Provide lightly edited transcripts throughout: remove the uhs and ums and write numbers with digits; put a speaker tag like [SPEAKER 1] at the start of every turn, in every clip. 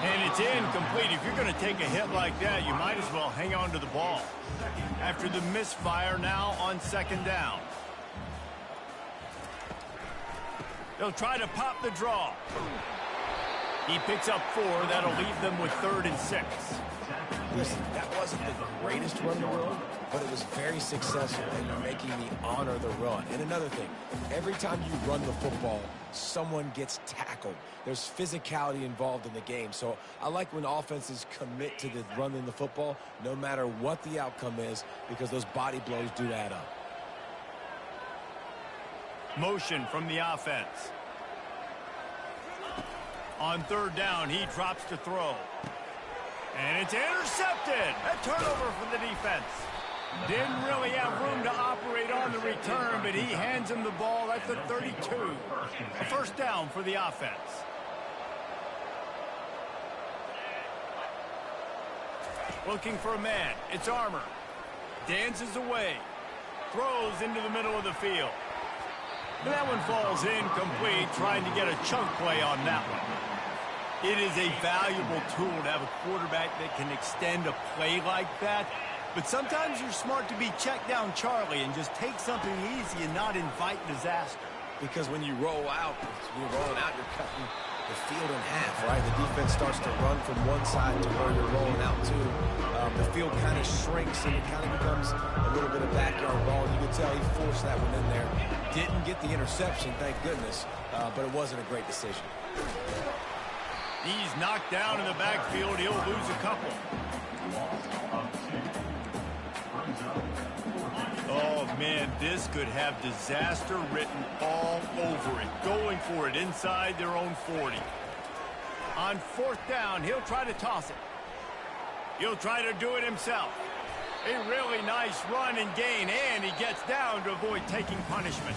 [SPEAKER 1] And it's incomplete. If you're going to take a hit like that, you might as well hang on to the ball. After the misfire, now on second down. They'll try to pop the draw. He picks up 4. That'll leave them with 3rd and 6.
[SPEAKER 2] Listen, that wasn't the greatest run in the world, but it was very successful, and you're making me honor the run. And another thing, every time you run the football, someone gets tackled. There's physicality involved in the game. So I like when offenses commit to the running the football, no matter what the outcome is, because those body blows do add up.
[SPEAKER 1] Motion from the offense. On 3rd down, he drops to throw. And it's intercepted. A turnover for the defense. Didn't really have room to operate on the return, but he hands him the ball at the 32. A 1st down for the offense. Looking for a man. It's Armour. Dances away. Throws into the middle of the field. That one falls incomplete, trying to get a chunk play on that one. It is a valuable tool to have a quarterback that can extend a play like that. But sometimes you're smart to be check down Charlie and just take something easy and not invite disaster.
[SPEAKER 2] Because when you roll out, you're cutting the field in half, right? The defense starts to run from one side to where you're rolling out to. The field kind of shrinks and it kind of becomes a little bit of backyard ball. You can tell he forced that one in there. Didn't get the interception, thank goodness, but it wasn't a great decision.
[SPEAKER 1] He's knocked down in the backfield. He'll lose a couple. Oh, man, this could have disaster written all over it. Going for it inside their own 40. On 4th down, he'll try to toss it. He'll try to do it himself. A really nice run and gain, and he gets down to avoid taking punishment.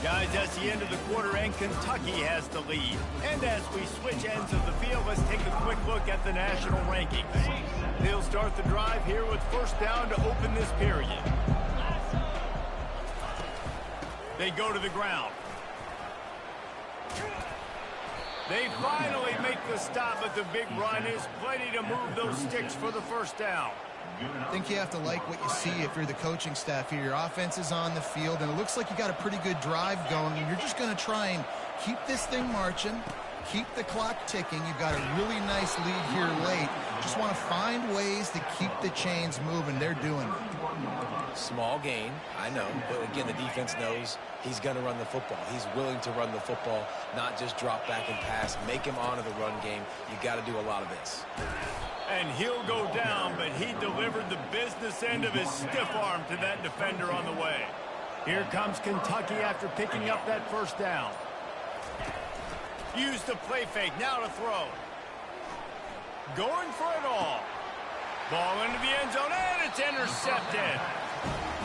[SPEAKER 1] Guys, that's the end of the quarter, and Kentucky has the lead. And as we switch ends of the field, let's take a quick look at the national rankings. They'll start the drive here with 1st down to open this period. They go to the ground. They finally make the stop, but the big run is plenty to move those sticks for the 1st down.
[SPEAKER 3] I think you have to like what you see if you're the coaching staff here. Your offense is on the field, and it looks like you got a pretty good drive going, and you're just going to try and keep this thing marching, keep the clock ticking. You've got a really nice lead here late. Just want to find ways to keep the chains moving. They're doing it.
[SPEAKER 2] Small gain, I know, but again, the defense knows he's going to run the football. He's willing to run the football, not just drop back and pass, make him honor the run game. You got to do a lot of this.
[SPEAKER 1] And he'll go down, but he delivered the business end of his stiff arm to that defender on the way. Here comes Kentucky after picking up that 1st down. Use the play fake, now to throw. Going for it all. Ball into the end zone, and it's intercepted.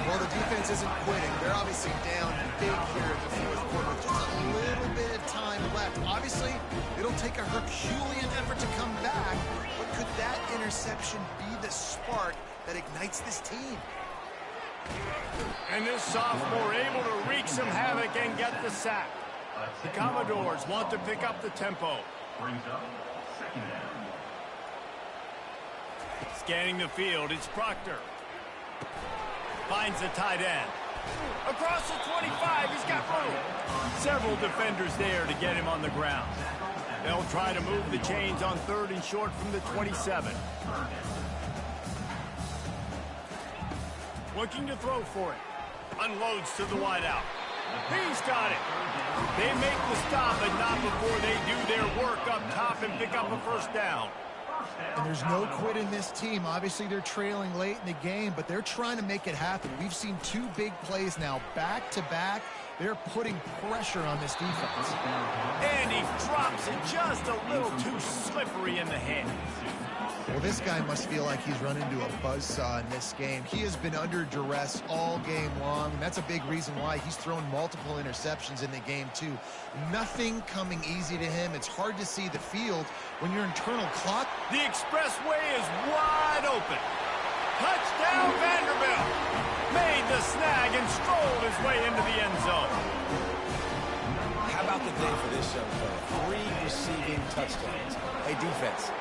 [SPEAKER 3] Well, the defense isn't quitting. They're obviously down big here in the 4th quarter. Just a little bit of time left. Obviously, it'll take a Herculean effort to come back, but could that interception be the spark that ignites this team?
[SPEAKER 1] And this sophomore able to wreak some havoc and get the sack. The Commodores want to pick up the tempo. Scanning the field, it's Proctor. Finds the tight end. Across the 25, he's got room. Several defenders there to get him on the ground. They'll try to move the chains on 3rd and short from the 27. Looking to throw for it. Unloads to the wideout. He's got it. They make the stop, but not before they do their work up top and pick up a 1st down.
[SPEAKER 3] And there's no quit in this team. Obviously, they're trailing late in the game, but they're trying to make it happen. We've seen 2 big plays now, back-to-back. They're putting pressure on this defense.
[SPEAKER 1] And he drops it just a little too slippery in the hand.
[SPEAKER 3] Well, this guy must feel like he's run into a buzzsaw in this game. He has been under duress all game long, and that's a big reason why he's thrown multiple interceptions in the game, too. Nothing coming easy to him. It's hard to see the field when your internal clock.
[SPEAKER 1] The expressway is wide open. Touchdown, Vanderbilt. Made the snag and strolled his way into the end zone.
[SPEAKER 2] How about the day for this young fella? 3 receiving touchdowns. Hey, defense,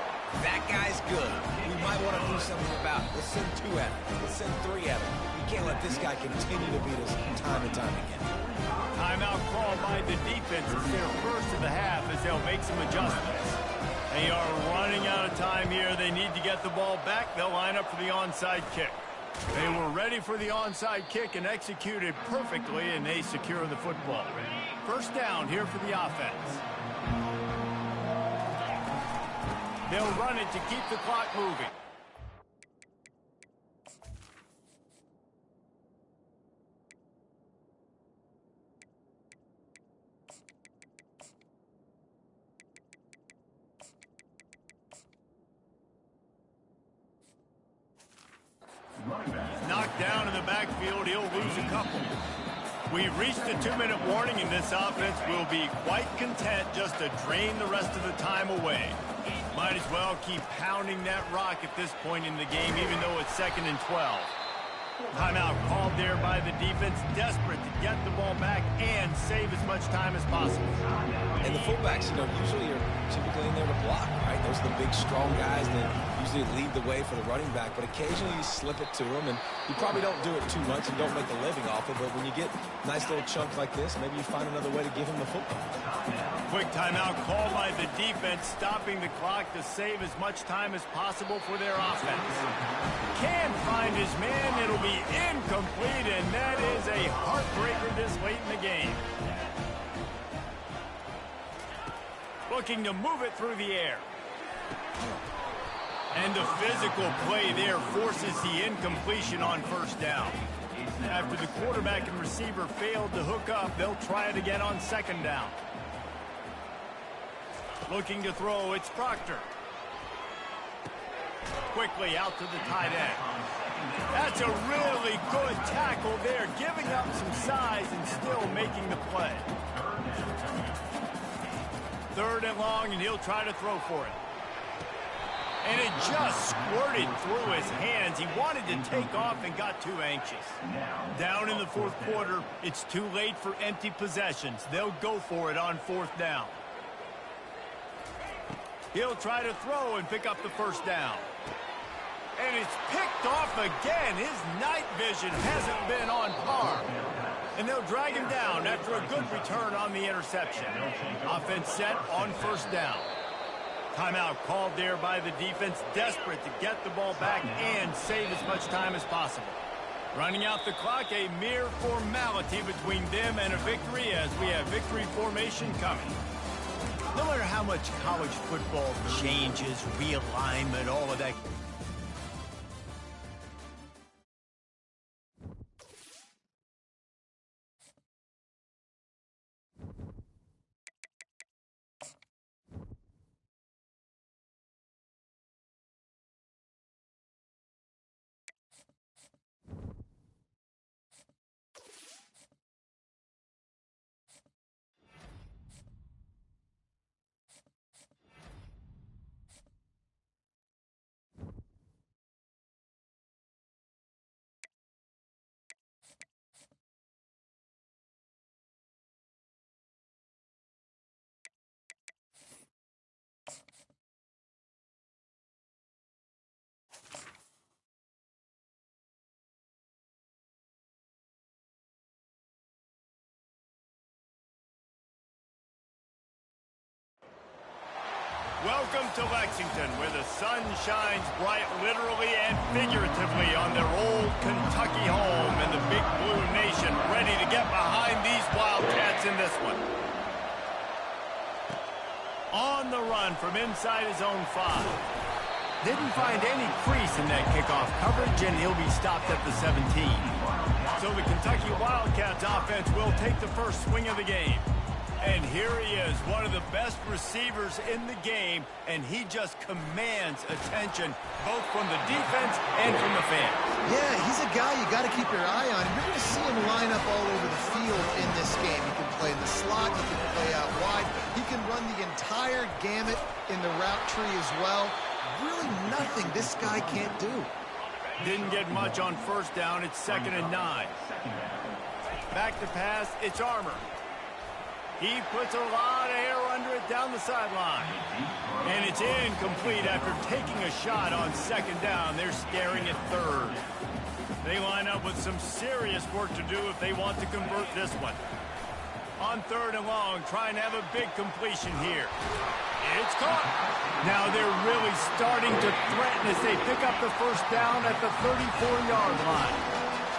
[SPEAKER 2] That guy's good. We might want to do something about it. Let's send 2 at him. Let's send 3 at him. We can't let this guy continue to beat us time and time again.
[SPEAKER 1] Timeout called by the defense. It's their first of the half as they'll make some adjustments. They are running out of time here. They need to get the ball back. They'll line up for the onside kick. They were ready for the onside kick and executed perfectly, and they secure the football. First down here for the offense. They'll run it to keep the clock moving. Knocked down in the backfield. He'll lose a couple. We've reached a 2-minute warning, and this offense will be quite content just to drain the rest of the time away. Might as well keep pounding that rock at this point in the game, even though it's 2nd and 12. Timeout called there by the defense, desperate to get the ball back and save as much time as possible.
[SPEAKER 2] And the fullbacks, usually are typically in there to block, right? Those are the big, strong guys that usually lead the way for the running back, but occasionally you slip it to them, and you probably don't do it too much and don't make a living off it, but when you get a nice little chunk like this, maybe you find another way to give him the football.
[SPEAKER 1] Quick timeout called by the defense, stopping the clock to save as much time as possible for their offense. Can't find his man. It'll be incomplete, and that is a heartbreaker this late in the game. Looking to move it through the air. And the physical play there forces the incompletion on first down. After the quarterback and receiver failed to hook up, they'll try it again on 2nd down. Looking to throw, it's Proctor. Quickly out to the tight end. That's a really good tackle there, giving up some size and still making the play. 3rd and long, and he'll try to throw for it. And it just squirted through his hands. He wanted to take off and got too anxious. Down in the 4th quarter, it's too late for empty possessions. They'll go for it on 4th down. He'll try to throw and pick up the first down. And it's picked off again. His night vision hasn't been on par. And they'll drag him down after a good return on the interception. Offense set on 1st down. Timeout called there by the defense, desperate to get the ball back and save as much time as possible. Running out the clock, a mere formality between them and a victory as we have victory formation coming. No matter how much college football changes, realignment, all of that. Welcome to Lexington, where the sun shines bright literally and figuratively on their old Kentucky home, and the Big Blue Nation ready to get behind these Wildcats in this one. On the run from inside his own 5. Didn't find any crease in that kickoff coverage, and he'll be stopped at the 17. So the Kentucky Wildcats offense will take the first swing of the game. And here he is, one of the best receivers in the game, and he just commands attention both from the defense and from the fans.
[SPEAKER 3] Yeah, he's a guy you got to keep your eye on. You're going to see him line up all over the field in this game. He can play in the slot, he can play out wide, he can run the entire gamut in the route tree as well. Really nothing this guy can't do.
[SPEAKER 1] Didn't get much on 1st down. It's 2nd and 9. Back to pass, it's Armour. He puts a lot of air under it down the sideline. And it's It's incomplete after taking a shot on second down. They're staring at third. They line up with some serious work to do if they want to convert this one. On third and long, trying to have a big completion here. It's caught. Now they're really starting to threaten as they pick up the first down at the 34-yard line.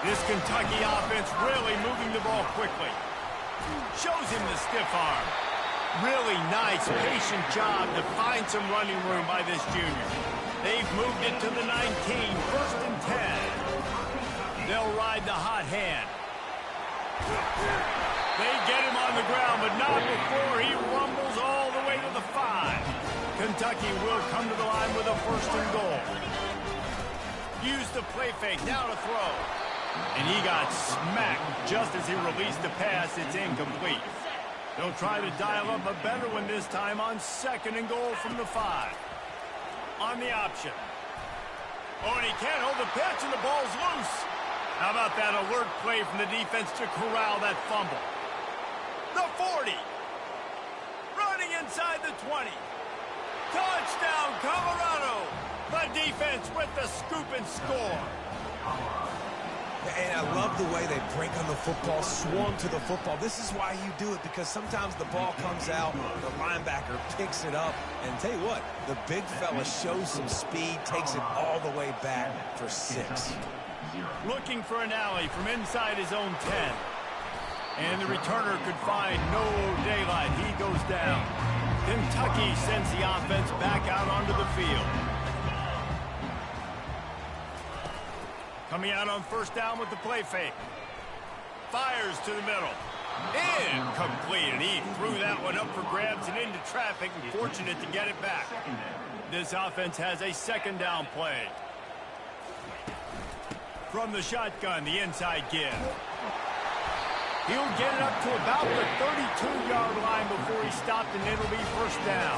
[SPEAKER 1] This Kentucky offense really moving the ball quickly. Shows him the stiff arm. Really nice, patient job to find some running room by this junior. They've moved it to the 19, first and 10. They'll ride the hot hand. They get him on the ground, but not before he rumbles all the way to the 5. Kentucky will come to the line with a first and goal. Use the play fake, now to throw. And he got smacked just as he released the pass. It's incomplete. They'll try to dial up a better one this time on second and goal from the 5. On the option. Oh, and he can't hold the pitch, and the ball's loose. How about that alert play from the defense to corral that fumble? The 40. Running inside the 20. Touchdown, Colorado. The defense with the scoop and score.
[SPEAKER 2] And I love the way they break on the football, swung to the football. This is why you do it, because sometimes the ball comes out, the linebacker picks it up, and tell you what, the big fella shows some speed, takes it all the way back for 6.
[SPEAKER 1] Looking for an alley from inside his own 10. And the returner could find no daylight. He goes down. Kentucky sends the offense back out onto the field. Coming out on first down with the play fake. Fires to the middle. Incomplete, and he threw that one up for grabs and into traffic, and fortunate to get it back. This offense has a second down play. From the shotgun, the inside give. He'll get it up to about the 32-yard line before he stopped, and it'll be first down.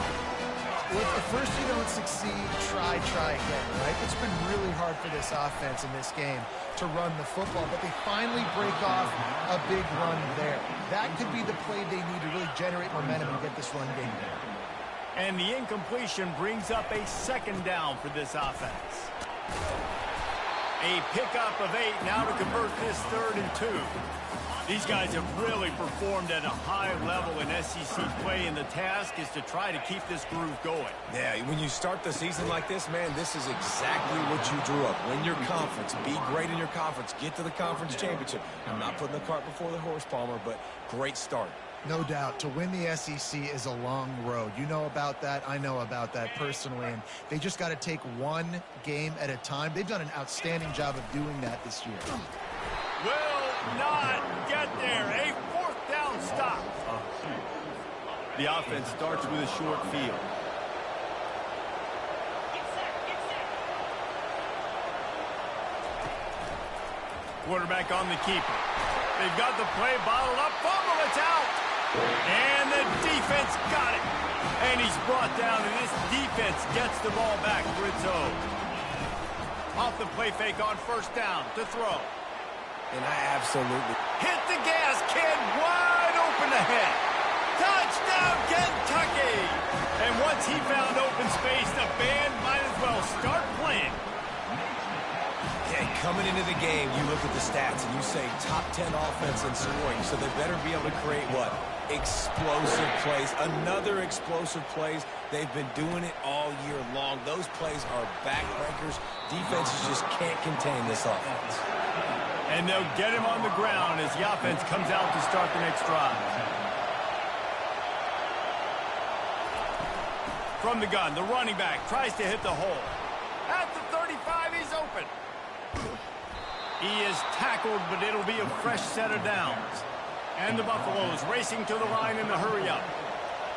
[SPEAKER 3] Well, if the first you don't succeed, try again, right? It's been really hard for this offense in this game to run the football, but they finally break off a big run there. That could be the play they need to really generate momentum and get this run game going.
[SPEAKER 1] And the incompletion brings up a second down for this offense. A pickup of 8 now to convert this 3rd and 2. These guys have really performed at a high level in SEC play, and the task is to try to keep this groove going.
[SPEAKER 2] Yeah, when you start the season like this, man, this is exactly what you drew up. Win your conference, be great in your conference, get to the conference championship. I'm not putting the cart before the horse, Palmer, but great start.
[SPEAKER 3] No doubt. To win the SEC is a long road. You know about that. I know about that personally. And they just got to take one game at a time. They've done an outstanding job of doing that this year.
[SPEAKER 1] Will not get there. A fourth down stop. The offense starts with a short field. Quarterback on the keeper. They've got the play bottled up. Fumble, it's out. And the defense got it. And he's brought down, and this defense gets the ball back for its own. Off the play fake on first down to throw.
[SPEAKER 2] And I absolutely
[SPEAKER 1] hit the gas, kid, wide open ahead. Touchdown, Kentucky! And once he found open space, the band might as well start playing.
[SPEAKER 2] Coming into the game, you look at the stats and you say top 10 offense in scoring, so they better be able to create what? Explosive plays. Another explosive plays. They've been doing it all year long. Those plays are backbreakers. Defenses just can't contain this offense.
[SPEAKER 1] And they'll get him on the ground as the offense comes out to start the next drive. From the gun, the running back tries to hit the hole. At the 35, he's open. He is tackled, but it'll be a fresh set of downs. And the Buffaloes racing to the line in the hurry-up.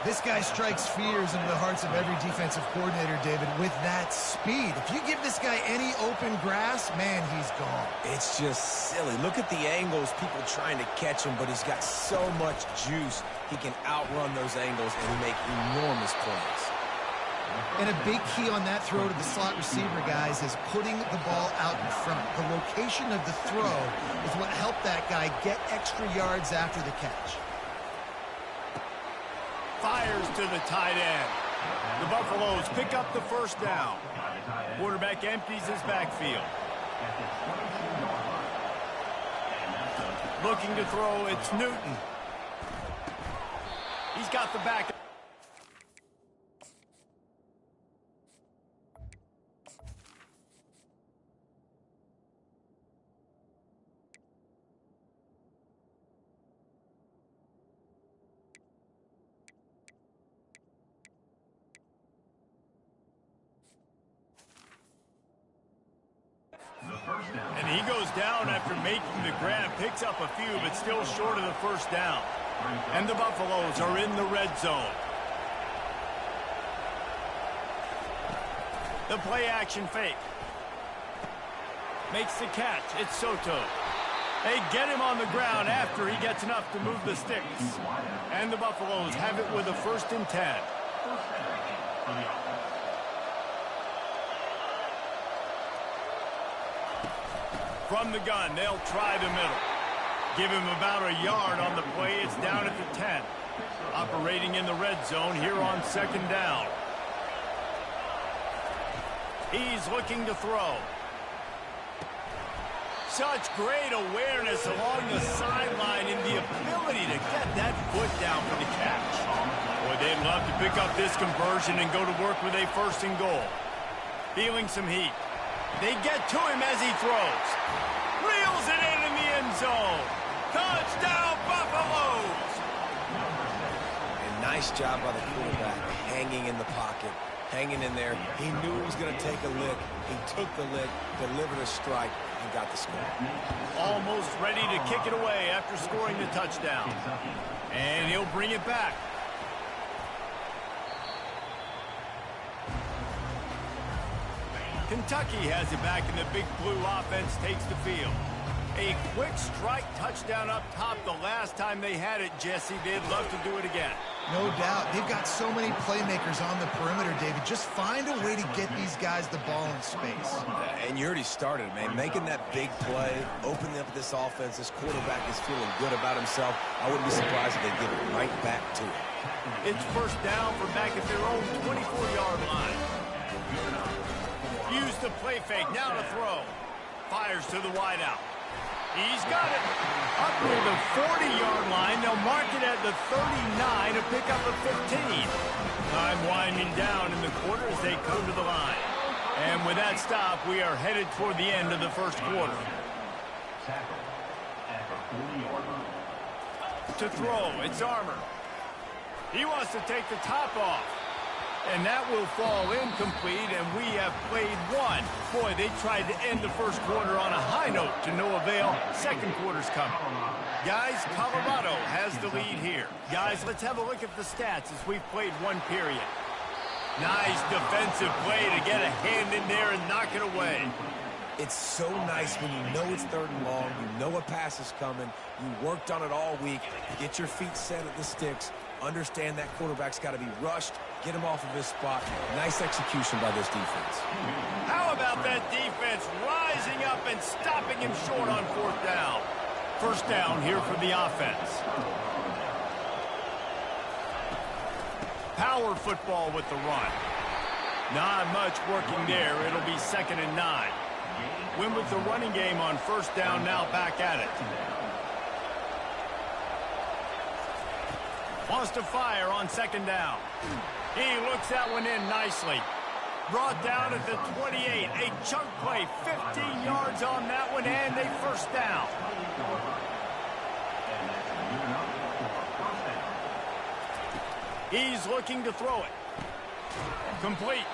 [SPEAKER 3] This guy strikes fears into the hearts of every defensive coordinator, David, with that speed. If you give this guy any open grass, man, he's gone.
[SPEAKER 2] It's just silly. Look at the angles, people trying to catch him, but he's got so much juice. He can outrun those angles and make enormous plays.
[SPEAKER 3] And a big key on that throw to the slot receiver, guys, is putting the ball out in front. The location of the throw is what helped that guy get extra yards after the catch.
[SPEAKER 1] Fires to the tight end. The Buffaloes pick up the first down. Quarterback empties his backfield. Looking to throw, it's Newton. He's got the back. And he goes down after making the grab, picks up a few, but still short of the first down. And the Buffaloes are in the red zone. The play action fake. Makes the catch. It's Soto. They get him on the ground after he gets enough to move the sticks. And the Buffaloes have it with a 1st and 10. From the gun, they'll try the middle. Give him about a yard on the play. It's down at the 10. Operating in the red zone here on 2nd down. He's looking to throw. Such great awareness along the sideline and the ability to get that foot down for the catch. Boy, they'd love to pick up this conversion and go to work with a 1st and goal. Feeling some heat. They get to him as he throws. Reels it in the end zone. Touchdown, Buffaloes!
[SPEAKER 2] And nice job by the quarterback, hanging in the pocket, hanging in there. He knew he was going to take a lick. He took the lick, delivered a strike, and got the score.
[SPEAKER 1] Almost ready to kick it away after scoring the touchdown. And he'll bring it back. Kentucky has it back, and the Big Blue offense takes the field. A quick strike touchdown up top the last time they had it, Jesse. They'd love to do it again.
[SPEAKER 3] No doubt. They've got so many playmakers on the perimeter, David. Just find a way to get these guys the ball in space.
[SPEAKER 2] And you already started, man. Making that big play, opening up this offense. This quarterback is feeling good about himself. I wouldn't be surprised if they give it right back to him.
[SPEAKER 1] It's 1st down from back at their own 24-yard line. Use the play fake, now to throw. Fires to the wideout. He's got it. Up near the 40-yard line. They'll mark it at the 39 to pick up a 15. Time winding down in the quarter as they come to the line. And with that stop, we are headed toward the end of the 1st quarter. To throw, it's Armour. He wants to take the top off. And that will fall incomplete, and we have played one. Boy, they tried to end the 1st quarter on a high note to no avail. 2nd quarter's coming. Guys, Colorado has the lead here. Guys, let's have a look at the stats as we've played one period. Nice defensive play to get a hand in there and knock it away.
[SPEAKER 2] It's so nice when you know it's 3rd and long, you know a pass is coming, you worked on it all week, get your feet set at the sticks, understand that quarterback's got to be rushed, get him off of his spot. Nice execution by this defense.
[SPEAKER 1] How about that defense rising up and stopping him short on 4th down? 1st down here for the offense. Power football with the run. Not much working there. It'll be 2nd and 9. Win with the running game on 1st down, now back at it. Wants to fire on 2nd down. He looks that one in nicely. Brought down at the 28. A chunk play, 15 yards on that one, and a 1st down. He's looking to throw it. Complete.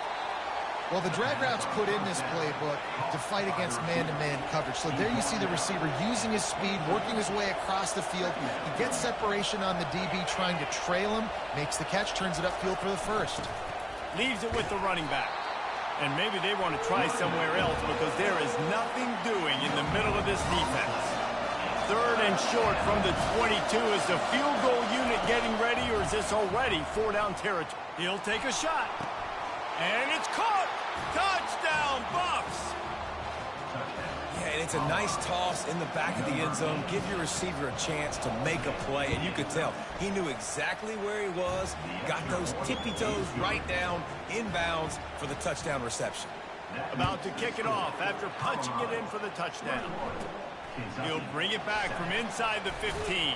[SPEAKER 3] Well, the drag route's put in this playbook to fight against man-to-man coverage. So there you see the receiver using his speed, working his way across the field. He gets separation on the DB, trying to trail him, makes the catch, turns it upfield for the 1st.
[SPEAKER 1] Leaves it with the running back. And maybe they want to try somewhere else because there is nothing doing in the middle of this defense. 3rd and short from the 22. Is the field goal unit getting ready, or is this already 4-down territory? He'll take a shot. And it's caught. Touchdown, Buffs.
[SPEAKER 2] Yeah, and It's a nice toss in the back of the end zone. Give your receiver a chance to make a play, and you could tell he knew exactly where he was, got those tippy toes right down, inbounds for the touchdown reception.
[SPEAKER 1] About to kick it off after punching it in for the touchdown. He'll bring it back from inside the 15.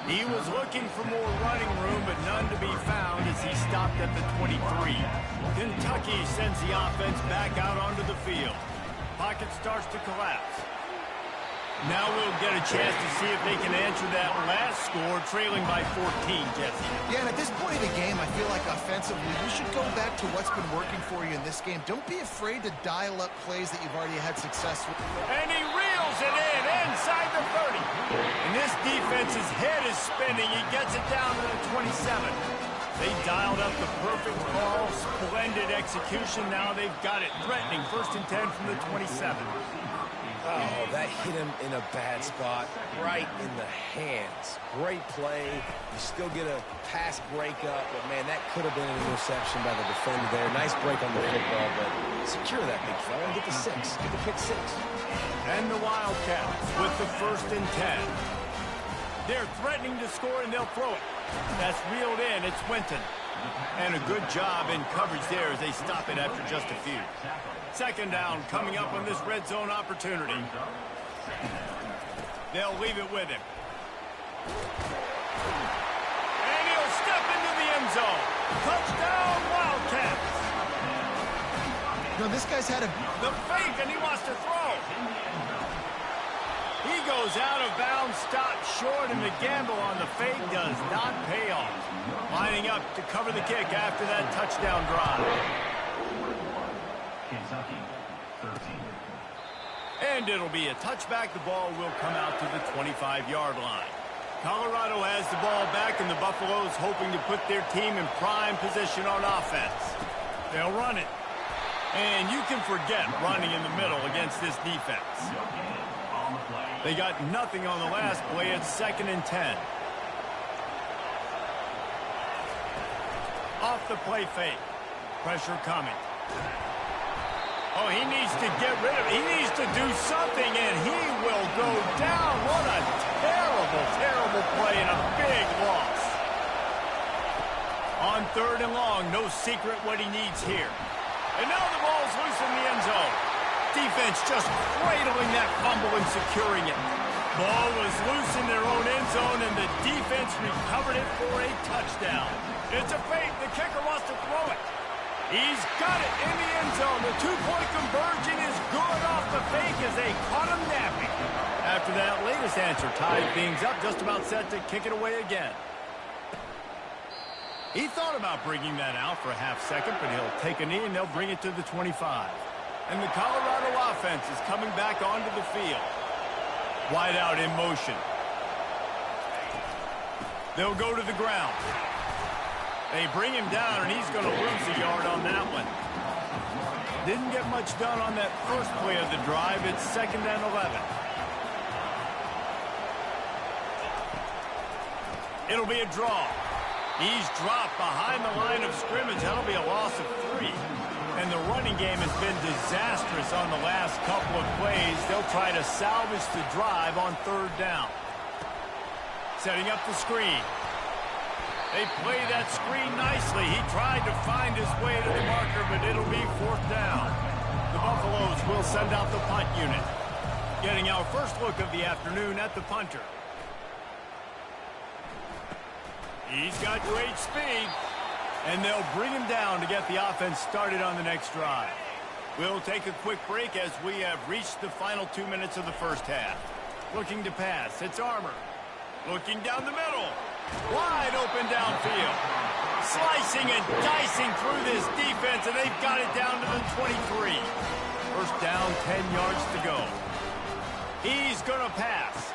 [SPEAKER 1] He was looking for more running room, but none to be found as he stopped at the 23. Kentucky sends the offense back out onto the field. Pocket starts to collapse. Now we'll get a chance to see if they can answer that last score, trailing by 14, Jesse.
[SPEAKER 3] Yeah, and at this point of the game, I feel like offensively, you should go back to what's been working for you in this game. Don't be afraid to dial up plays that you've already had success with.
[SPEAKER 1] And he reels it in inside the 30. And this defense's head is spinning. He gets it down to the 27. They dialed up the perfect call, splendid execution. Now they've got it threatening. 1st and 10 from the 27.
[SPEAKER 2] Oh, that hit him in a bad spot, right in the hands. Great play. You still get a pass breakup, but, man, that could have been an interception by the defender there. Nice break on the football, but secure that big fella and get the 6. Get the pick 6.
[SPEAKER 1] And the Wildcats with the 1st and 10. They're threatening to score, and they'll throw it. That's reeled in. It's Winton. And a good job in coverage there as they stop it after just a few. 2nd down coming up on this red zone opportunity. They'll leave it with him. And he'll step into the end zone. Touchdown, Wildcats.
[SPEAKER 3] No, this guy's had
[SPEAKER 1] the fake, and he wants to throw. He goes out of bounds, stopped short, and the gamble on the fake does not pay off. Lining up to cover the kick after that touchdown drive. And it'll be a touchback. The ball will come out to the 25-yard line. Colorado has the ball back, and the Buffaloes hoping to put their team in prime position on offense. They'll run it. And you can forget running in the middle against this defense. They got nothing on the last play. It's 2nd and 10. Off the play fake. Pressure coming. Oh, he needs to get rid of it. He needs to do something, and he will go down. What a terrible, terrible play and a big loss. On 3rd and long, no secret what he needs here. And now the ball's loose in the end zone. Defense just cradling that fumble and securing it. Ball was loose in their own end zone, and the defense recovered it for a touchdown. It's a fake. The kicker wants to throw it. He's got it in the end zone. The 2-point conversion is good off the fake as they caught him napping. After that latest answer tied things up, just about set to kick it away again. He thought about bringing that out for a half second, but he'll take a knee and they'll bring it to the 25. And the Colorado offense is coming back onto the field. Wide out in motion. They'll go to the ground. They bring him down, and he's going to lose a yard on that one. Didn't get much done on that first play of the drive. It's 2nd and 11. It'll be a draw. He's dropped behind the line of scrimmage. That'll be a loss of 3. And the running game has been disastrous on the last couple of plays. They'll try to salvage the drive on 3rd down. Setting up the screen. They play that screen nicely. He tried to find his way to the marker, but it'll be 4th down. The Buffaloes will send out the punt unit. Getting our first look of the afternoon at the punter. He's got great speed. And they'll bring him down to get the offense started on the next drive. We'll take a quick break as we have reached the final 2 minutes of the first half. Looking to pass. It's Armour. Looking down the middle. Wide open downfield. Slicing and dicing through this defense, and they've got it down to the 23. 1st down, 10 yards to go. He's going to pass.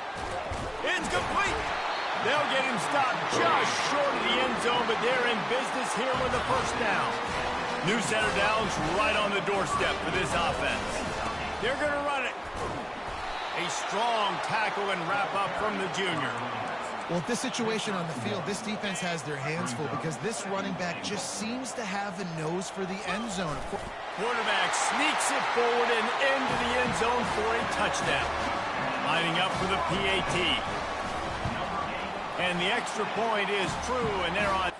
[SPEAKER 1] It's complete. They'll get him stopped just short of the end zone, but they're in business here with a 1st down. New center downs right on the doorstep for this offense. They're going to run it. A strong tackle and wrap up from the junior.
[SPEAKER 3] Well, with this situation on the field, this defense has their hands full because this running back just seems to have a nose for the end zone.
[SPEAKER 1] Quarterback sneaks it forward and into the end zone for a touchdown. Lining up for the PAT. And the extra point is true, and they're on.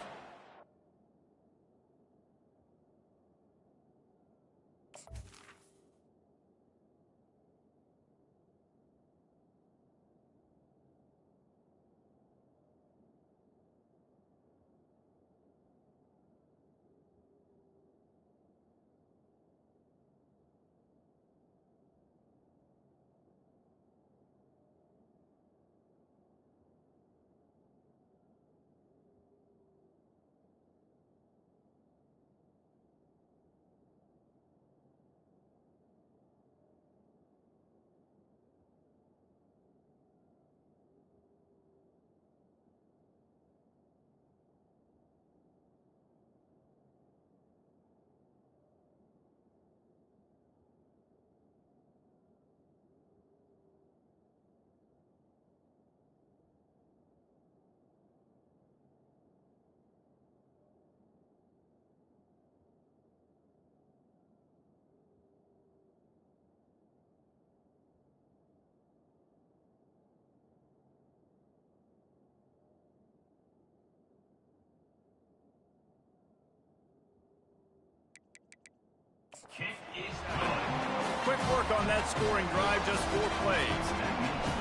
[SPEAKER 1] Quick work on that scoring drive, just 4 plays.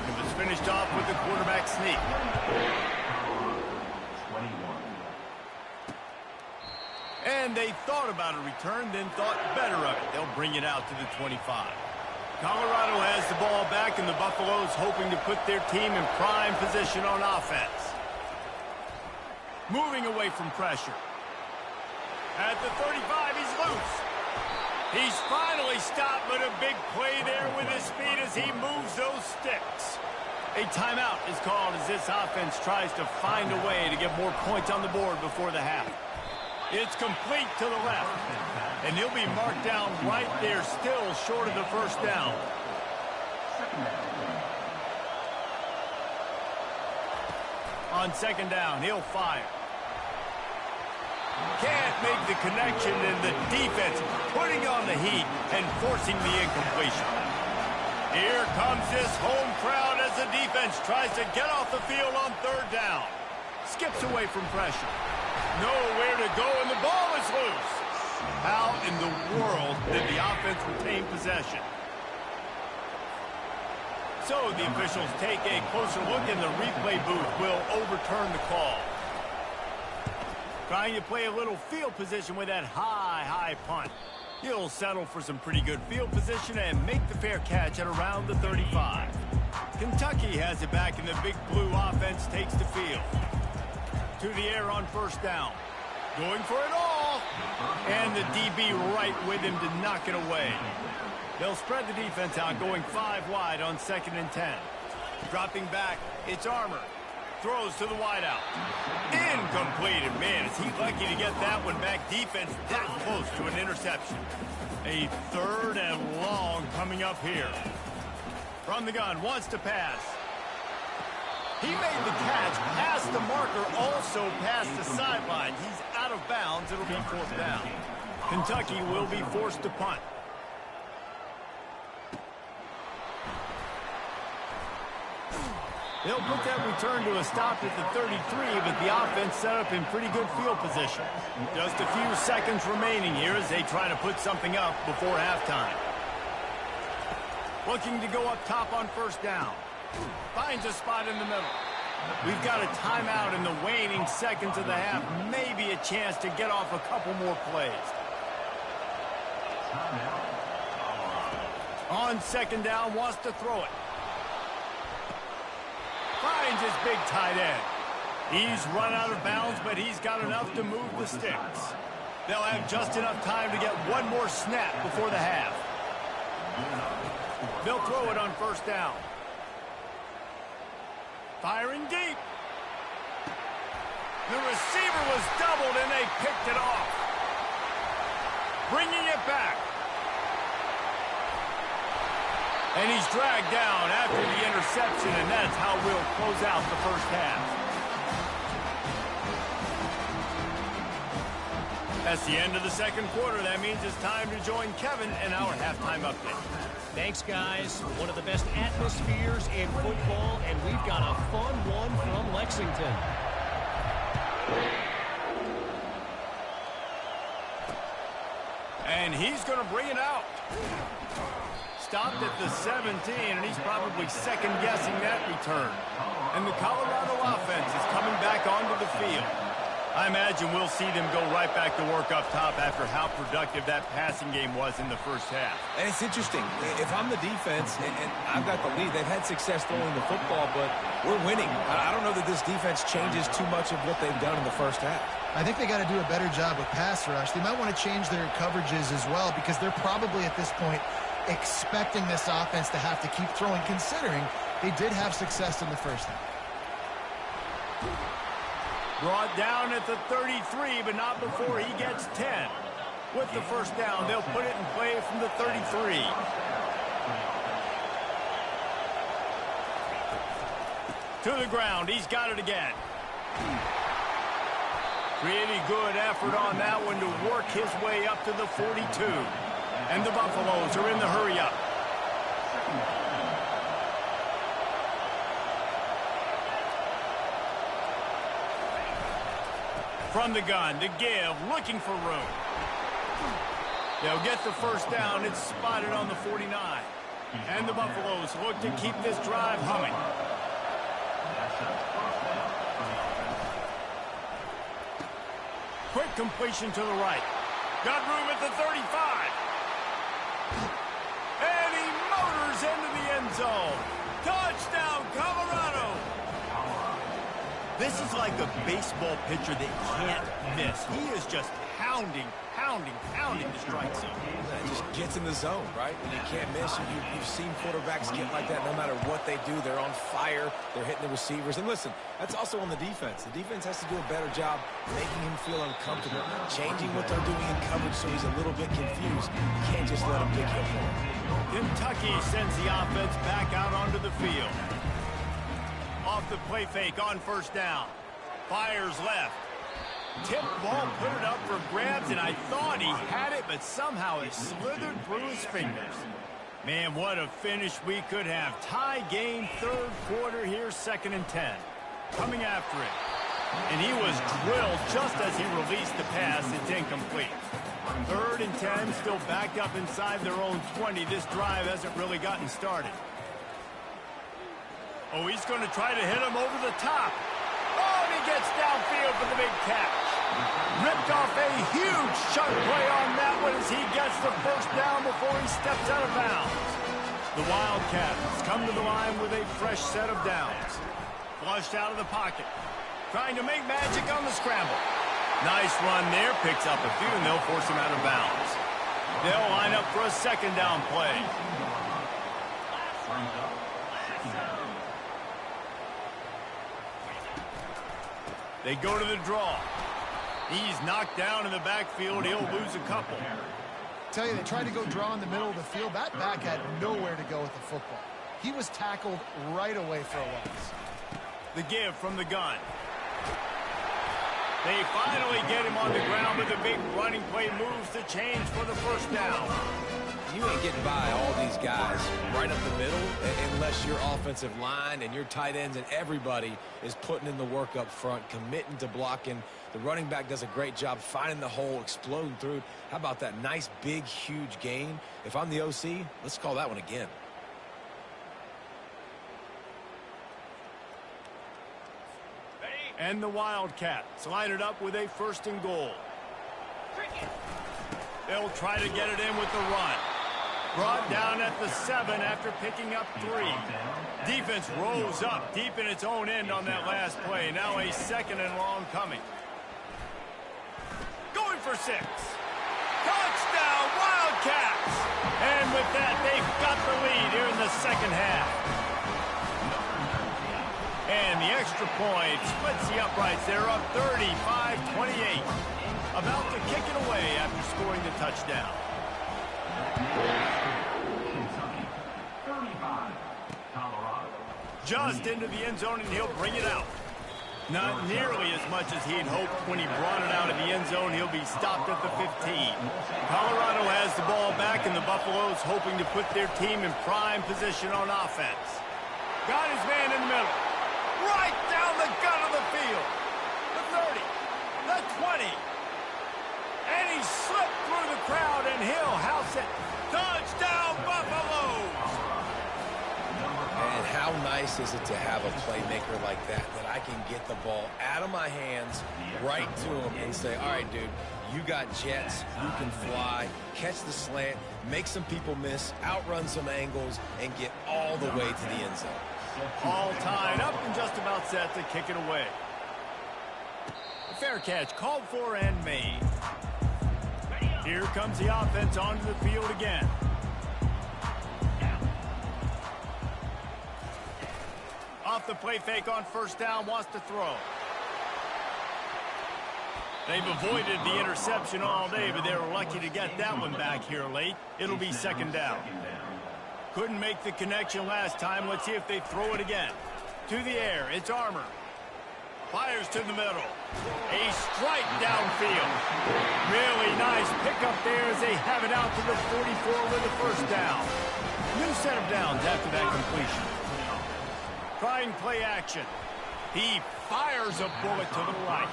[SPEAKER 1] It was finished off with the quarterback sneak.
[SPEAKER 4] 21.
[SPEAKER 1] And they thought about a return, then thought better of it. They'll bring it out to the 25. Colorado has the ball back, and the Buffaloes hoping to put their team in prime position on offense. Moving away from pressure. At the 35, he's loose. He's finally stopped, but a big play there with his speed as he moves those sticks. A timeout is called as this offense tries to find a way to get more points on the board before the half. It's complete to the left, and he'll be marked down right there, still short of the first down. On second down, he'll fire. Can't make the connection, and the defense putting on the heat and forcing the incompletion. Here comes this home crowd as the defense tries to get off the field on third down. Skips away from pressure. Nowhere to go, and the ball is loose. How in the world did the offense retain possession? So the officials take a closer look, and the replay booth will overturn the call. Trying to play a little field position with that high punt. He'll settle for some pretty good field position and make the fair catch at around the 35. Kentucky has it back, and the big blue offense takes the field. To the air on first down. Going for it all. And the DB right with him to knock it away. They'll spread the defense out, going 5 wide on 2nd and 10. Dropping back, it's Armour. Throws to the wideout. Incomplete. And man, is he lucky to get that one back. Defense that close to an interception. A 3rd and long coming up here. From the gun, wants to pass. He made the catch past the marker, also past the sideline. He's out of bounds. It'll be 4th down. Kentucky will be forced to punt. They'll put that return to a stop at the 33, but the offense set up in pretty good field position. Just a few seconds remaining here as they try to put something up before halftime. Looking to go up top on first down. Finds a spot in the middle. We've got a timeout in the waning seconds of the half. Maybe a chance to get off a couple more plays. On second down, wants to throw it. Finds his big tight end. He's run out of bounds, but he's got enough to move the sticks. They'll have just enough time to get one more snap before the half. They'll throw it on first down. Firing deep. The receiver was doubled, and they picked it off. Bringing it back. And he's dragged down after the interception, and that's how we'll close out the first half. That's the end of the second quarter. That means it's time to join Kevin in our halftime update.
[SPEAKER 4] Thanks, guys. One of the best atmospheres in football, and we've got a fun one from Lexington.
[SPEAKER 1] And he's going to bring it out. Stopped at the 17, and he's probably second-guessing that return. And the Colorado offense is coming back onto the field. I imagine we'll see them go right back to work up top after how productive that passing game was in the first half.
[SPEAKER 2] And it's interesting. If I'm the defense and I've got the lead, they've had success throwing the football, but we're winning. I don't know that this defense changes too much of what they've done in the first half.
[SPEAKER 3] I think they got to do a better job with pass rush. They might want to change their coverages as well because they're probably at this point expecting this offense to have to keep throwing, considering they did have success in the first half.
[SPEAKER 1] Brought down at the 33, but not before he gets 10. With the first down, they'll put it in play from the 33. To the ground, he's got it again. Pretty good effort on that one to work his way up to the 42. And the Buffaloes are in the hurry-up. From the gun, to give, looking for room. They'll get the first down. It's spotted on the 49. And the Buffaloes look to keep this drive humming. Quick completion to the right. Got room at the 35. And he motors into the end zone. Touchdown, Colorado! This is like a baseball pitcher that can't miss. He is just pounding the strike zone.
[SPEAKER 2] It just gets in the zone, right? And you can't miss. You've seen quarterbacks get like that no matter what they do. They're on fire. They're hitting the receivers. And listen, that's also on the defense. The defense has to do a better job making him feel uncomfortable, changing what they're doing in coverage so he's a little bit confused. You can't just let him pick you apart.
[SPEAKER 1] Kentucky sends the offense back out onto the field. Off the play fake on first down. Fires left. Tip ball, put it up for grabs, and I thought he had it, but somehow it slithered through his fingers. Man, what a finish we could have. Tie game, third quarter here, 2nd and 10. Coming after it. And he was drilled just as he released the pass. It's incomplete. 3rd and 10, still backed up inside their own 20. This drive hasn't really gotten started. Oh, he's going to try to hit him over the top. Oh, and he gets downfield for the big catch. Ripped off a huge chunk play on that one as he gets the first down before he steps out of bounds. The Wildcats come to the line with a fresh set of downs. Flushed out of the pocket. Trying to make magic on the scramble. Nice run there. Picks up a few, and they'll force him out of bounds. They'll line up for a 2nd down play. They go to the draw. He's knocked down in the backfield. He'll lose a couple.
[SPEAKER 3] Tell you, they tried to go draw in the middle of the field. That back had nowhere to go with the football. He was tackled right away for a loss.
[SPEAKER 1] The give from the gun. They finally get him on the ground, but the big running play moves the change for the first down.
[SPEAKER 2] You ain't getting by all these guys right up the middle unless your offensive line and your tight ends and everybody is putting in the work up front, committing to blocking. The running back does a great job finding the hole, exploding through. How about that nice, big, huge gain? If I'm the OC, let's call that one again.
[SPEAKER 1] And the Wildcats line it up with a 1st and goal. They'll try to get it in with the run. Brought down at the 7 after picking up 3. Defense rose up deep in its own end on that last play. Now a 2nd and long coming. Going for 6. Touchdown, Wildcats! And with that, they've got the lead here in the second half. And the extra point splits the uprights. They're up 35-28. About to kick it away after scoring the touchdown. Just into the end zone, and he'll bring it out. Not nearly as much as he'd hoped when he brought it out of the end zone. He'll be stopped at the 15. Colorado has the ball back, and the Buffaloes hoping to put their team in prime position on offense. Got his man in the middle. Right down the gut of the field. The 30. The 20. And he slipped through the crowd, and he'll house it. Touchdown, Buffaloes!
[SPEAKER 2] And how nice is it to have a playmaker like that I can get the ball out of my hands right to him and say, all right, dude, you got jets, you can fly, catch the slant, make some people miss, outrun some angles, and get all the way to the end zone.
[SPEAKER 1] All tied up and just about set to kick it away. A fair catch called for and made. Here comes the offense onto the field again. Off the play fake on first down, wants to throw. They've avoided the interception all day, but they were lucky to get that one back here late. It'll be second down. Couldn't make the connection last time. Let's see if they throw it again. To the air, it's Armour. Fires to the middle. A strike downfield. Really nice pickup there as they have it out to the 44 with the first down. New set of downs after that completion. Trying play action. He fires a bullet to the right.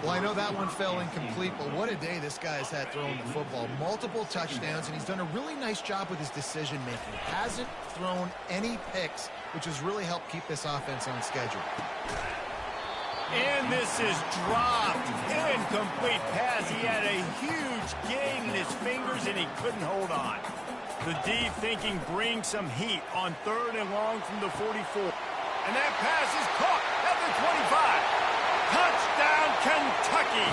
[SPEAKER 3] Well, I know that one fell incomplete, but what a day this guy has had throwing the football. Multiple touchdowns, and he's done a really nice job with his decision-making. Hasn't thrown any picks, which has really helped keep this offense on schedule.
[SPEAKER 1] And this is dropped. Incomplete pass. He had a huge gain in his fingers, and he couldn't hold on. The D thinking bring some heat on third and long from the 44. And that pass is caught at the 25. Touchdown, Kentucky.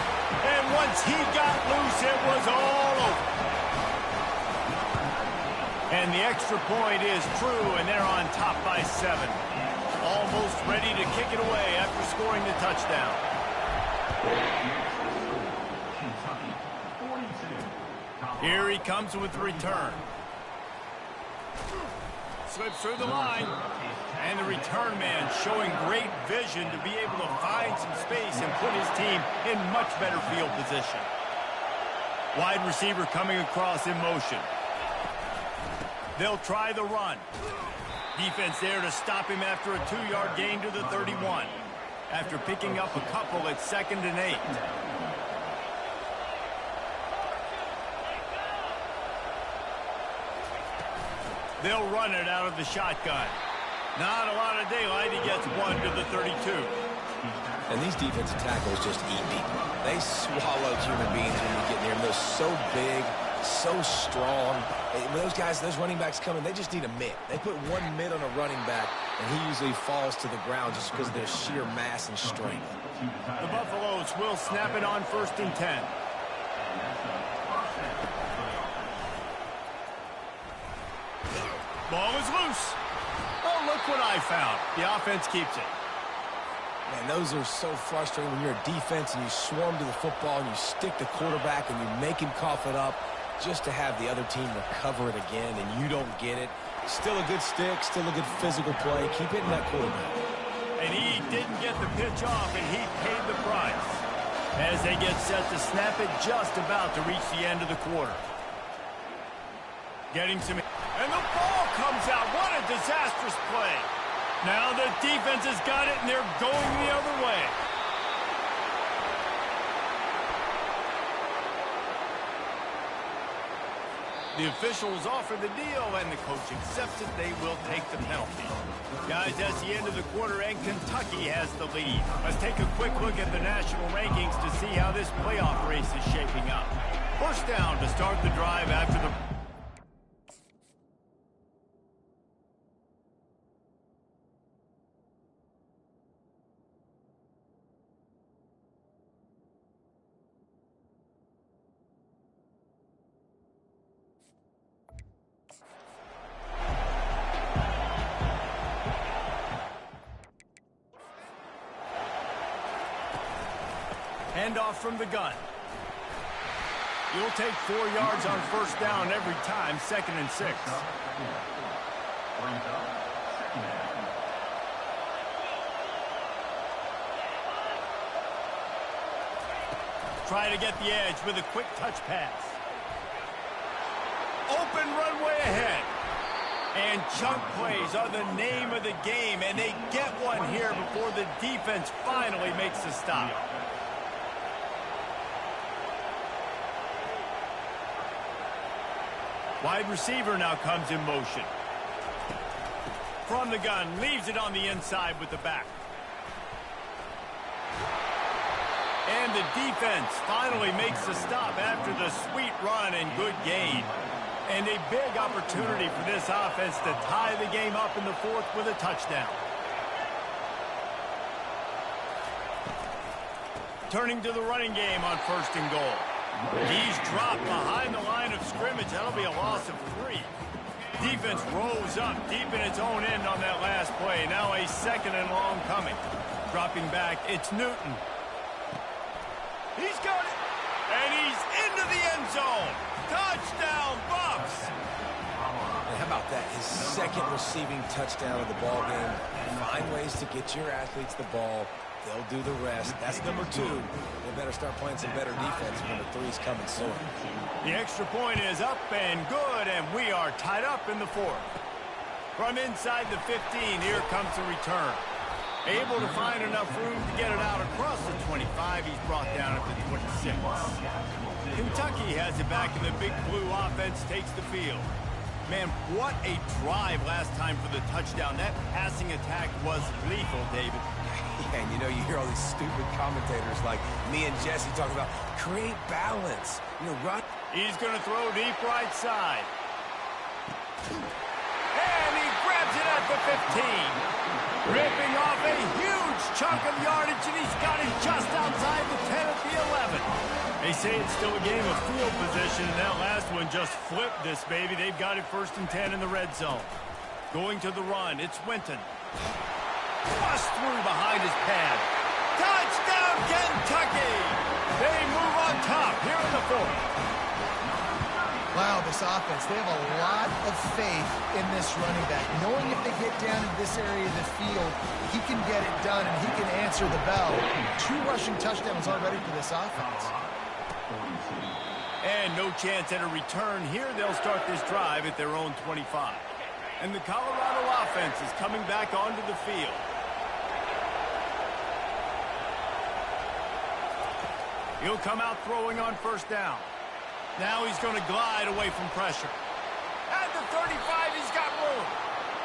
[SPEAKER 1] And once he got loose, it was all over. And the extra point is true, and they're on top by 7. Almost ready to kick it away after scoring the touchdown. Here he comes with the return. Slips through the line. And the return man showing great vision to be able to find some space and put his team in much better field position. Wide receiver coming across in motion. They'll try the run. Defense there to stop him after a 2-yard gain to the 31. After picking up a couple at 2nd and 8. They'll run it out of the shotgun. Not a lot of daylight. He gets one to the 32.
[SPEAKER 2] And these defensive tackles just eat people. They swallow human beings when you get near them. They're so big, so strong. When those guys, those running backs come in, they just need a mitt. They put one mitt on a running back, and he usually falls to the ground just because of their sheer mass and strength.
[SPEAKER 1] The Buffaloes will snap it on 1st and 10. Ball is loose. Oh, look what I found. The offense keeps it.
[SPEAKER 2] Man, those are so frustrating when you're a defense and you swarm to the football and you stick the quarterback and you make him cough it up just to have the other team recover it again and you don't get it. Still a good stick, still a good physical play. Keep hitting that quarterback.
[SPEAKER 1] And he didn't get the pitch off, and he paid the price. As they get set to snap it just about to reach the end of the quarter. Getting some... And the ball comes out. What a disastrous play. Now the defense has got it, and they're going the other way. The officials offer the deal, and the coach accepts it. They will take the penalty. Guys, that's the end of the quarter, and Kentucky has the lead. Let's take a quick look at the national rankings to see how this playoff race is shaping up. First down to start the drive after the... Handoff from the gun. You'll take 4 yards on first down every time, 2nd and 6. try to get the edge with a quick touch pass. Open runway ahead. And chunk plays are the name of the game, and they get one here before the defense finally makes the stop. Wide receiver now comes in motion. From the gun, leaves it on the inside with the back. And the defense finally makes the stop after the sweet run and good gain. And a big opportunity for this offense to tie the game up in the fourth with a touchdown. Turning to the running game on 1st and goal. He's dropped behind the line of scrimmage. That'll be a loss of 3. Defense rose up deep in its own end on that last play. Now a 2nd and long coming. Dropping back, it's Newton. He's got it. And he's into the end zone. Touchdown, Bucks.
[SPEAKER 2] And how about that? His 2nd receiving touchdown of the ball game. Find ways to get your athletes the ball. They'll do the rest. That's number 2. They better start playing some better defense. Number 3's coming soon.
[SPEAKER 1] The extra point is up and good, and we are tied up in the 4th. From inside the 15, here comes the return. Able to find enough room to get it out across the 25. He's brought down at the 26. Kentucky has it back, and the big blue offense takes the field. Man, what a drive last time for the touchdown. That passing attack was lethal, David.
[SPEAKER 2] Yeah, and you know, you hear all these stupid commentators like me and Jesse talking about create balance. You know, run.
[SPEAKER 1] He's going to throw deep right side. And he grabs it at the 15. Ripping off a huge chunk of yardage, and he's got it just outside the 10 at the 11. They say it's still a game of field position, and that last one just flipped this baby. They've got it 1st and 10 in the red zone. Going to the run, it's Winton. Bust through behind his pad. Touchdown, Kentucky! They move on top here in the 4th.
[SPEAKER 3] Wow, this offense, they have a lot of faith in this running back. Knowing if they get down in this area of the field, he can get it done and he can answer the bell. 2 rushing touchdowns already for this offense.
[SPEAKER 1] And no chance at a return here. They'll start this drive at their own 25. And the Colorado offense is coming back onto the field. He'll come out throwing on 1st down. Now he's going to glide away from pressure. At the 35, he's got room.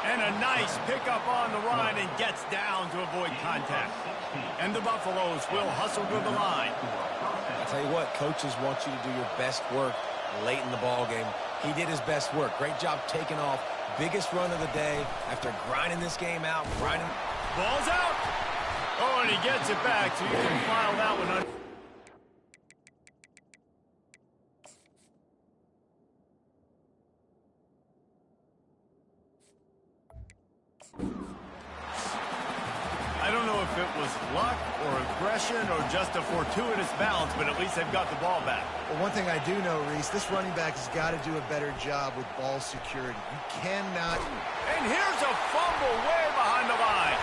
[SPEAKER 1] And a nice pickup on the run and gets down to avoid contact. And the Buffaloes will hustle to the line.
[SPEAKER 2] I'll tell you what, coaches want you to do your best work late in the ball game. He did his best work. Great job taking off. Biggest run of the day after grinding this game out.
[SPEAKER 1] Ball's out. Oh, and he gets it back, so you can file that one under. I don't know if it was luck or aggression or just a fortuitous bounce, but at least they've got the ball back.
[SPEAKER 3] Well, one thing I do know, Reese, this running back has got to do a better job with ball security. You cannot...
[SPEAKER 1] And here's a fumble way behind the line.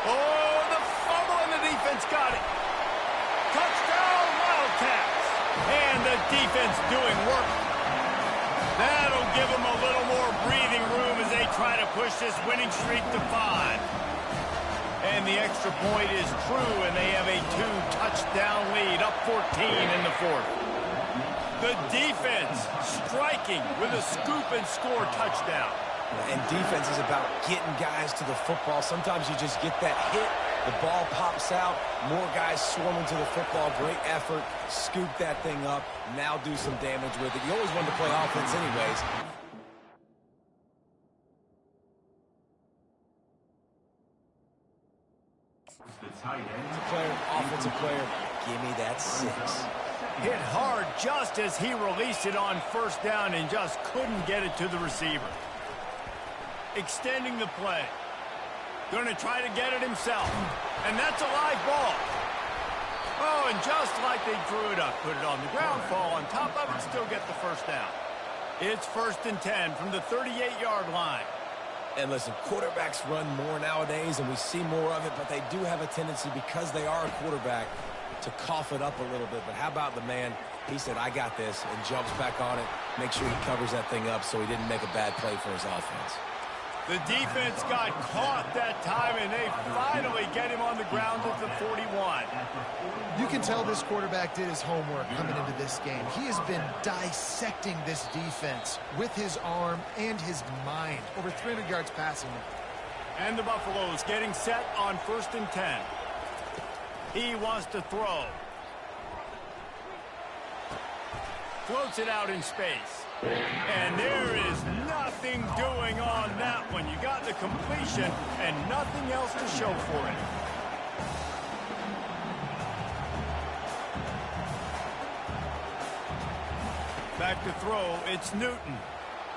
[SPEAKER 1] Oh, the fumble, and the defense got it. Touchdown, Wildcats. And the defense doing work. That'll give them a little more breathing room as they try to push this winning streak to 5. And the extra point is true, and they have a 2-touchdown lead, up 14 in the 4th. The defense striking with a scoop and score touchdown.
[SPEAKER 2] And defense is about getting guys to the football. Sometimes you just get that hit, the ball pops out, more guys swarming to the football. Great effort, scoop that thing up, now do some damage with it. You always want to play offense anyways. Offensive player, give me that 6.
[SPEAKER 1] Hit hard just as he released it on 1st down and just couldn't get it to the receiver. Extending the play. Going to try to get it himself. And that's a live ball. Oh, and just like they drew it up, put it on the ground, fall on top of it, still get the 1st down. It's 1st and 10 from the 38-yard line.
[SPEAKER 2] And listen, quarterbacks run more nowadays, and we see more of it, but they do have a tendency, because they are a quarterback, to cough it up a little bit. But how about the man? He said, I got this, and jumps back on it, make sure he covers that thing up so he didn't make a bad play for his offense.
[SPEAKER 1] The defense got caught that time, and they finally get him on the ground at the 41.
[SPEAKER 3] You can tell this quarterback did his homework coming into this game. He has been dissecting this defense with his arm and his mind. Over 300 yards passing them.
[SPEAKER 1] And the Buffaloes getting set on 1st and 10. He wants to throw. Floats it out in space. And there is nothing doing on that one. You got the completion and nothing else to show for it. Back to throw, it's Newton.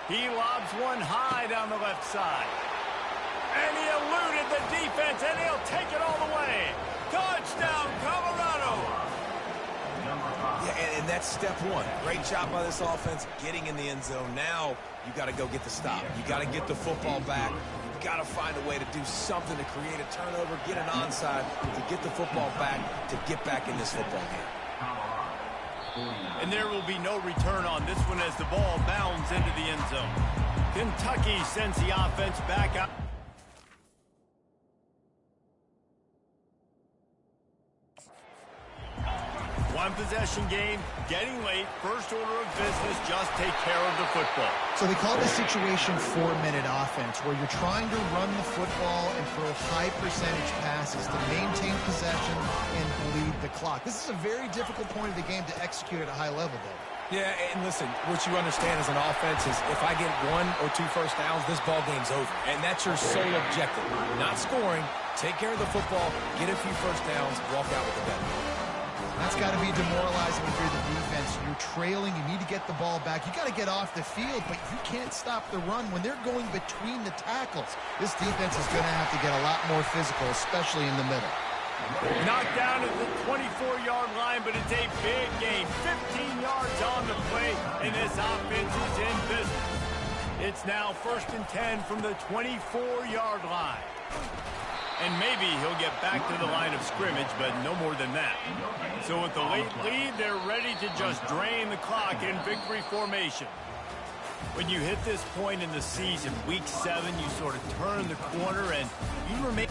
[SPEAKER 1] He lobs one high down the left side. And he eluded the defense, and he'll take it all the way. Touchdown, Colorado!
[SPEAKER 2] Yeah, and that's step one. Great job by this offense getting in the end zone. Now you got to go get the stop. You got to get the football back. You got to find a way to do something to create a turnover, get an onside, to get the football back, to get back in this football game.
[SPEAKER 1] And there will be no return on this one as the ball bounds into the end zone. Kentucky sends the offense back out. One possession game, getting late, first order of business, just take care of the football.
[SPEAKER 3] So they call this situation 4-minute offense, where you're trying to run the football and throw high percentage passes to maintain possession and bleed the clock. This is a very difficult point of the game to execute at a high level, though.
[SPEAKER 2] Yeah, and listen, what you understand as an offense is if I get 1 or 2 first downs, this ball game's over. And that's your sole objective. Not scoring, take care of the football, get a few first downs, walk out with the bet.
[SPEAKER 3] That's got to be demoralizing if you're the defense. You're trailing. You need to get the ball back. You got to get off the field, but you can't stop the run when they're going between the tackles. This defense is going to have to get a lot more physical, especially in the middle.
[SPEAKER 1] Knocked down at the 24-yard line, but it's a big game. 15 yards on the play, and this offense is in business. It's now 1st and 10 from the 24-yard line. And maybe he'll get back to the line of scrimmage, but no more than that. So with the late lead, they're ready to just drain the clock in victory formation. When you hit this point in the season, week 7, you sort of turn the corner and you remain...